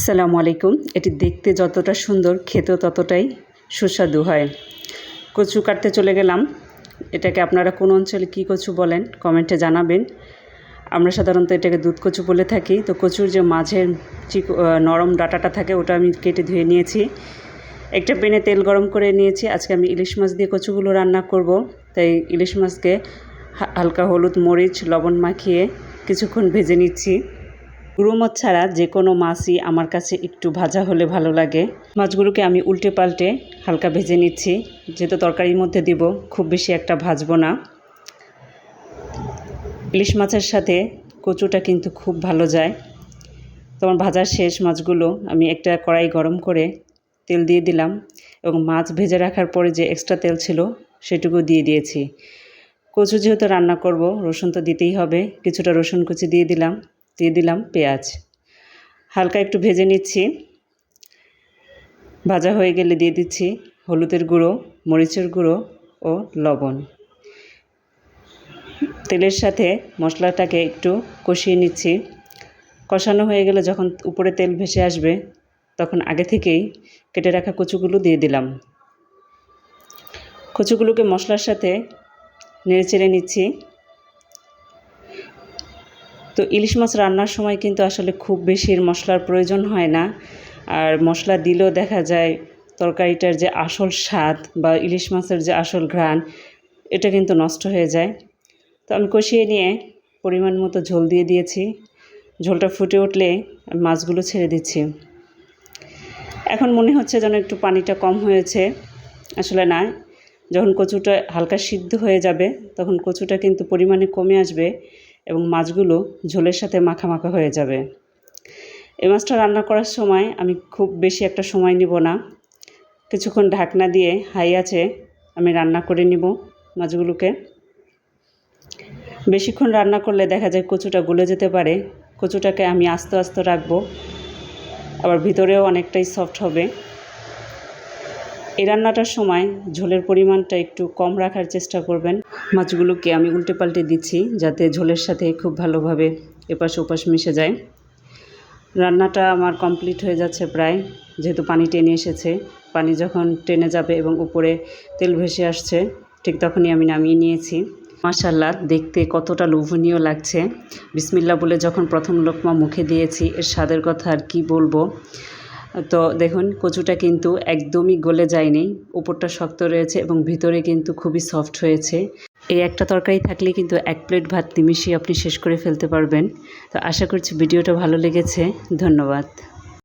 আসসালামু আলাইকুম। এটি দেখতে যতটা সুন্দর খেতেও ততটাই সুস্বাদু হয়। কচু কাটতে চলে গেলাম। এটাকে আপনারা কোন অঞ্চলে কী কচু বলেন কমেন্টে জানাবেন। আমরা সাধারণত এটাকে দুধ কচু বলে থাকি। তো কচুর যে মাঝের নরম ডাঁটাটা থাকে ওটা আমি কেটে ধুয়ে নিয়েছি। একটা প্যানে তেল গরম করে নিয়েছি। আজকে আমি ইলিশ মাছ দিয়ে কচুগুলো রান্না করব। তাই ইলিশ মাছকে হালকা হলুদ মরিচ লবণ মাখিয়ে কিছুক্ষণ ভেজে নিচ্ছি। গুঁড়ো মাছ ছাড়া যে কোনো মাছই আমার কাছে একটু ভাজা হলে ভালো লাগে। মাছগুলোকে আমি উল্টে পাল্টে হালকা ভেজে নিচ্ছি, যেহেতু তরকারির মধ্যে দিব, খুব বেশি একটা ভাজবো না। ইলিশ মাছের সাথে কচুটা কিন্তু খুব ভালো যায়। তোমার ভাজা শেষ মাছগুলো আমি একটা কড়াই গরম করে তেল দিয়ে দিলাম এবং মাছ ভেজে রাখার পরে যে এক্সট্রা তেল ছিল সেটুকু দিয়ে দিয়েছি। কচু যেহেতু রান্না করব, রসুন তো দিতেই হবে। কিছুটা রসুন কুচি দিয়ে দিলাম পেঁয়াজ। হালকা একটু ভেজে নিচ্ছি। ভাজা হয়ে গেলে দিয়ে দিচ্ছি হলুদের গুঁড়ো, মরিচের গুঁড়ো ও লবণ। তেলের সাথে মশলাটাকে একটু কষিয়ে নিচ্ছি। কষানো হয়ে গেলে যখন উপরে তেল ভেসে আসবে তখন আগে থেকেই কেটে রাখা কচুগুলো দিয়ে দিলাম। কচুগুলোকে মশলার সাথে নেড়েচেড়ে নিচ্ছি। তো ইলিশ মাছ রান্নার সময় কিন্তু আসলে খুব বেশি মশলার প্রয়োজন হয় না। আর মশলা দিলেও দেখা যায় তরকারিটার যে আসল স্বাদ বা ইলিশ মাছের যে আসল ঘ্রাণ এটা কিন্তু নষ্ট হয়ে যায়। তো আমি কষিয়ে নিয়ে পরিমাণ মতো ঝোল দিয়ে দিয়েছি। ঝোলটা ফুটে উঠলে মাছগুলো ছেড়ে দিচ্ছি। এখন মনে হচ্ছে যেন একটু পানিটা কম হয়েছে। আসলে না, যখন কচুটা হালকা সিদ্ধ হয়ে যাবে তখন কচুটা কিন্তু পরিমাণে কমে আসবে এবং মাছগুলো ঝোলের সাথে মাখা মাখা হয়ে যাবে। এই মাছটা রান্না করার সময় আমি খুব বেশি একটা সময় নিব না। কিছুক্ষণ ঢাকনা দিয়ে হাই আঁচে আমি রান্না করে নিব মাছগুলোকে। বেশিক্ষণ রান্না করলে দেখা যায় কচুটা গলে যেতে পারে। কচুটাকে আমি আস্তে আস্তে রাখবো, আবার ভিতরেও অনেকটাই সফট হবে। এই রান্নাটার সময় ঝোলের পরিমাণটা একটু কম রাখার চেষ্টা করবেন। মাছগুলোকে আমি উল্টে পাল্টে দিচ্ছি যাতে ঝোলের সাথে খুব ভালোভাবে এপাশ ওপাশ মিশে যায়। রান্নাটা আমার কমপ্লিট হয়ে যাচ্ছে প্রায়, যেহেতু পানি টেনে এসেছে। পানি যখন টেনে যাবে এবং উপরে তেল ভেসে আসছে ঠিক তখনই আমি নামিয়ে নিয়েছি। মাশাআল্লাহ, দেখতে কতটা লোভনীয় লাগছে। বিসমিল্লাহ বলে যখন প্রথম লোকমা মুখে দিয়েছি, এর স্বাদের কথা আর কি বলবো। তো দেখুন কচুটা কিন্তু একদমই গলে যায়নি, উপরটা শক্ত রয়েছে এবং ভিতরে কিন্তু খুবই সফট হয়েছে। এই একটা তরকারি থাকলে কিন্তু এক প্লেট ভাত নিমিষেই আপনি শেষ করে ফেলতে পারবেন। তো আশা করছি ভিডিওটা ভালো লেগেছে। ধন্যবাদ।